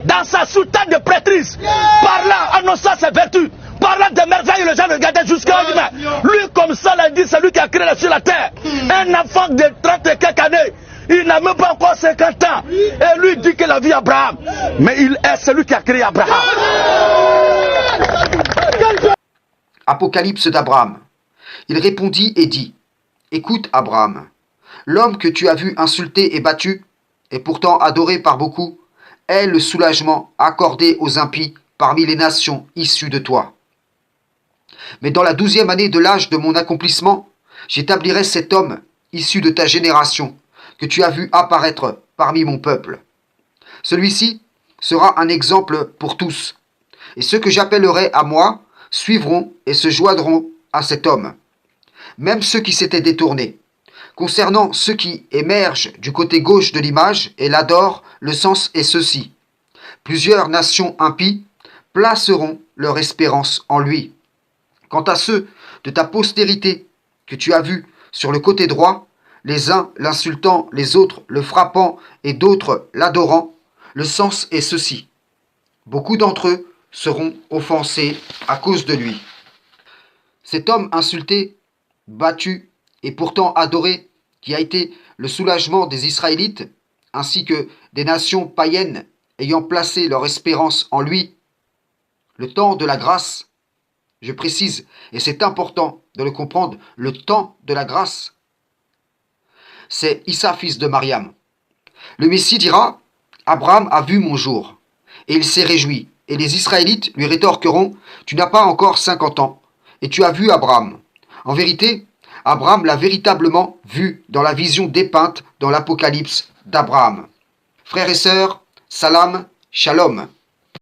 dans sa soutane de prêtrise, parlant, annonçant ses vertus, parlant des merveilles, les gens regardaient jusqu'à demain. Lui, comme ça, l'a dit, c'est lui qui a créé sur la terre. Un enfant de 30 et quelques années, il n'a même pas encore 50 ans. Et lui dit qu'il a vu Abraham. Mais il est celui qui a créé Abraham. Apocalypse d'Abraham. Il répondit et dit, « Écoute, Abraham, l'homme que tu as vu insulté et battu, et pourtant adoré par beaucoup, est le soulagement accordé aux impies parmi les nations issues de toi. Mais dans la 12e année de l'âge de mon accomplissement, j'établirai cet homme issu de ta génération, que tu as vu apparaître parmi mon peuple. Celui-ci sera un exemple pour tous, et ceux que j'appellerai à moi suivront et se joindront à cet homme, même ceux qui s'étaient détournés. Concernant ceux qui émergent du côté gauche de l'image et l'adorent, le sens est ceci. Plusieurs nations impies placeront leur espérance en lui. Quant à ceux de ta postérité que tu as vus sur le côté droit, les uns l'insultant, les autres le frappant et d'autres l'adorant, le sens est ceci. Beaucoup d'entre eux seront offensés à cause de lui. Cet homme insulté, battu et pourtant adoré, qui a été le soulagement des Israélites, ainsi que des nations païennes ayant placé leur espérance en lui, le temps de la grâce, je précise, et c'est important de le comprendre, le temps de la grâce, c'est Issa, fils de Mariam. Le Messie dira, Abraham a vu mon jour, et il s'est réjoui, et les Israélites lui rétorqueront, tu n'as pas encore 50 ans, et tu as vu Abraham. En vérité, Abraham l'a véritablement vu dans la vision dépeinte dans l'Apocalypse d'Abraham. Frères et sœurs, salam, shalom.